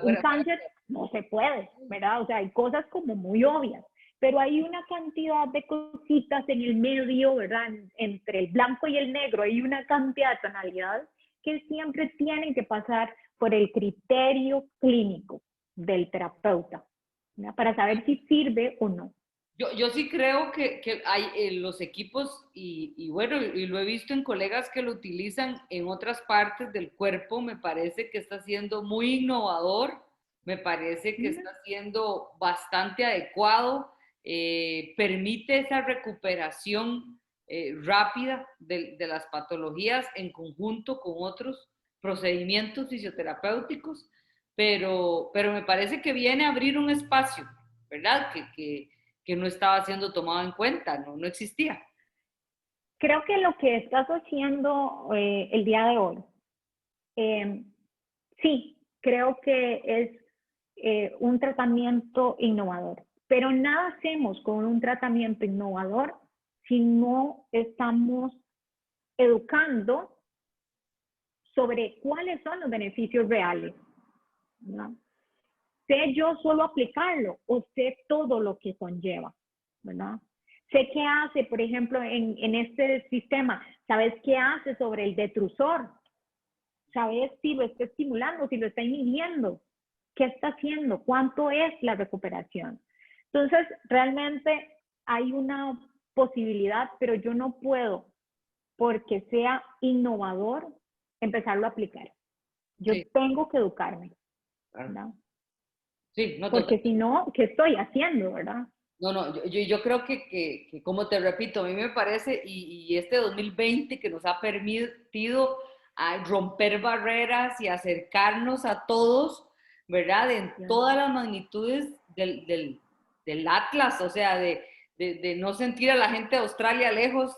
Un cáncer no se puede, ¿verdad? O sea, hay cosas como muy obvias, pero hay una cantidad de cositas en el medio, ¿verdad? Entre el blanco y el negro hay una cantidad de tonalidades que siempre tienen que pasar por el criterio clínico del terapeuta, ¿verdad? Para saber si sirve o no. Yo sí creo que hay los equipos y bueno, y lo he visto en colegas que lo utilizan en otras partes del cuerpo, me parece que está siendo muy innovador, me parece que está siendo bastante adecuado, permite esa recuperación rápida de las patologías en conjunto con otros procedimientos fisioterapéuticos, pero me parece que viene a abrir un espacio, ¿verdad? Que no estaba siendo tomado en cuenta, no existía. Creo que lo que estás haciendo el día de hoy, sí, creo que es un tratamiento innovador, pero nada hacemos con un tratamiento innovador si no estamos educando sobre cuáles son los beneficios reales, ¿no? ¿Sé yo solo aplicarlo o sé todo lo que conlleva, ¿verdad? Sé qué hace, por ejemplo, en este sistema. ¿Sabes qué hace sobre el detrusor? ¿Sabes si lo está estimulando, si lo está inhibiendo? ¿Qué está haciendo? ¿Cuánto es la recuperación? Entonces, realmente hay una posibilidad, pero yo no puedo, porque sea innovador, empezarlo a aplicar. Yo tengo que educarme, ¿verdad? Sí, no, porque si no, ¿qué estoy haciendo, verdad? No, yo creo que, como te repito, a mí me parece, y este 2020 que nos ha permitido romper barreras y acercarnos a todos, ¿verdad? En todas las magnitudes del Atlas, o sea, de no sentir a la gente de Australia lejos,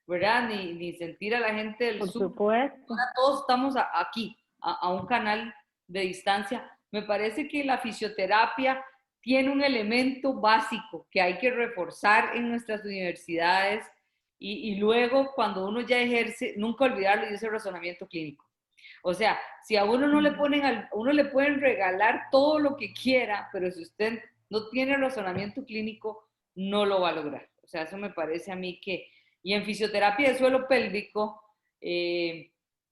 ¿verdad? Ni sentir a la gente del sur. Por supuesto. Ahora todos estamos aquí, a un canal de distancia. Me parece que la fisioterapia tiene un elemento básico que hay que reforzar en nuestras universidades y luego cuando uno ya ejerce, nunca olvidarlo, y ese razonamiento clínico. O sea, si a uno no le ponen, uno le pueden regalar todo lo que quiera, pero si usted no tiene razonamiento clínico, no lo va a lograr. O sea, eso me parece a mí que, y en fisioterapia de suelo pélvico,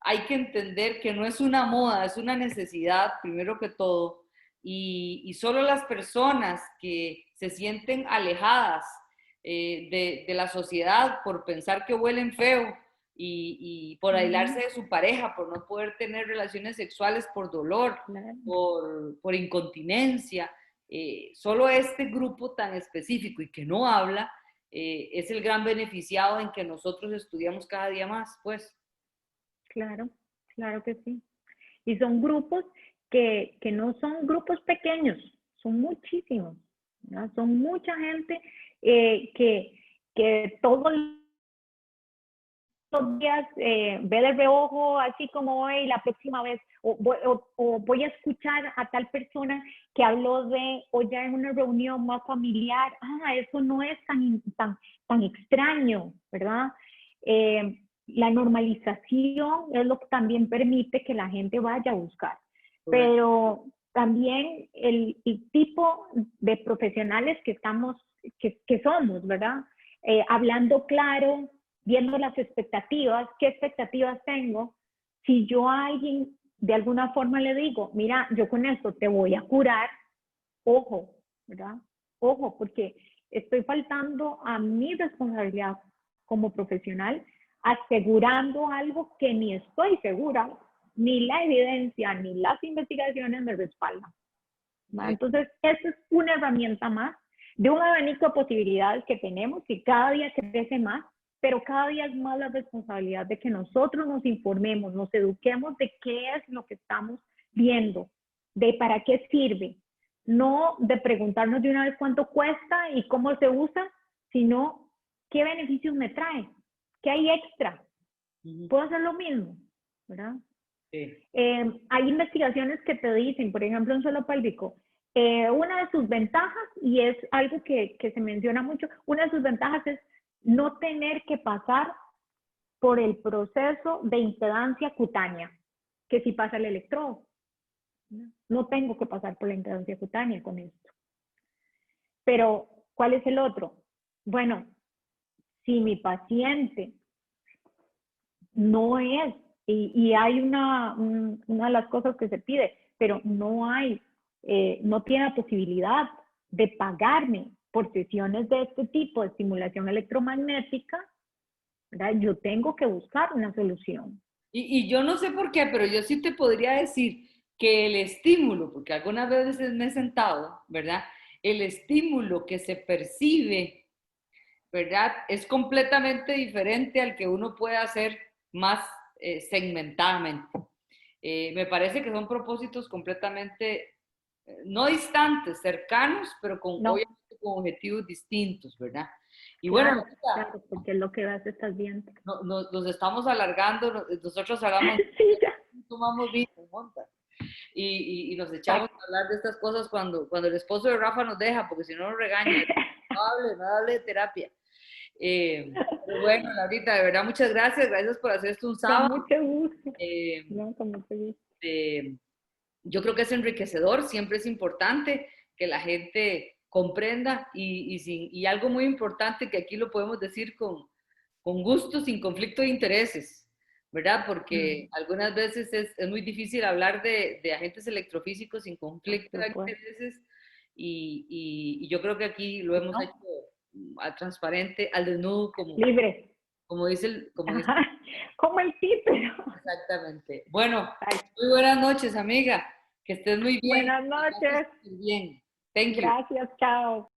hay que entender que no es una moda, es una necesidad, primero que todo, y solo las personas que se sienten alejadas de la sociedad por pensar que huelen feo y por aislarse de su pareja, por no poder tener relaciones sexuales por dolor, por incontinencia, solo este grupo tan específico y que no habla, es el gran beneficiado en que nosotros estudiamos cada día más, pues. Claro que sí. Y son grupos que no son grupos pequeños, son muchísimos, ¿verdad? Son mucha gente que todos los días ve de reojo, así como hoy, la próxima vez, o voy a escuchar a tal persona que habló de, o ya en una reunión más familiar, eso no es tan extraño, ¿verdad? La normalización es lo que también permite que la gente vaya a buscar. Pero también el tipo de profesionales que somos, ¿verdad? Hablando claro, viendo las expectativas, qué expectativas tengo. Si yo a alguien de alguna forma le digo, mira, yo con esto te voy a curar, ojo, ¿verdad? Ojo, porque estoy faltando a mi responsabilidad como profesional, asegurando algo que ni estoy segura, ni la evidencia, ni las investigaciones me respaldan. Entonces, esa es una herramienta más de un abanico de posibilidades que tenemos y cada día crece más, pero cada día es más la responsabilidad de que nosotros nos informemos, nos eduquemos de qué es lo que estamos viendo, de para qué sirve, no de preguntarnos de una vez cuánto cuesta y cómo se usa, sino qué beneficios me trae, qué hay extra, puedo hacer lo mismo, ¿verdad? Sí. Hay investigaciones que te dicen, por ejemplo, en suelo pélvico, una de sus ventajas, y es algo que se menciona mucho, una de sus ventajas es no tener que pasar por el proceso de impedancia cutánea, que si pasa el electrodo. No tengo que pasar por la impedancia cutánea con esto. Pero, ¿cuál es el otro? Bueno, si mi paciente no es, y hay una de las cosas que se pide, pero no tiene la posibilidad de pagarme por sesiones de este tipo de estimulación electromagnética, ¿verdad? Yo tengo que buscar una solución. Y yo no sé por qué, pero yo sí te podría decir que el estímulo, porque algunas veces me he sentado, ¿verdad? El estímulo que se percibe, ¿verdad? Es completamente diferente al que uno puede hacer más segmentadamente. Me parece que son propósitos completamente, no distantes, cercanos, pero obviamente con objetivos distintos, ¿verdad? Y claro, bueno, claro, porque es lo que vas estás viendo. Nos estamos alargando, nosotros hablamos, sí, ya. tomamos vino, monta. Y nos echamos a hablar de estas cosas cuando el esposo de Rafa nos deja, porque si no nos regaña, no hable de terapia. Bueno, Laurita, de verdad, muchas gracias por hacer esto un sábado. Con mucho gusto. Con mucho gusto. Yo creo que es enriquecedor, siempre es importante que la gente comprenda y algo muy importante que aquí lo podemos decir con gusto, sin conflicto de intereses, ¿verdad? Porque algunas veces es muy difícil hablar de agentes electrofísicos sin conflicto de intereses y yo creo que aquí lo hemos hecho al transparente, al desnudo, libre. Como dice como el título. Exactamente. Bueno, muy buenas noches, amiga. Que estés muy bien. Buenas noches. Bien. Thank you. Gracias, chao.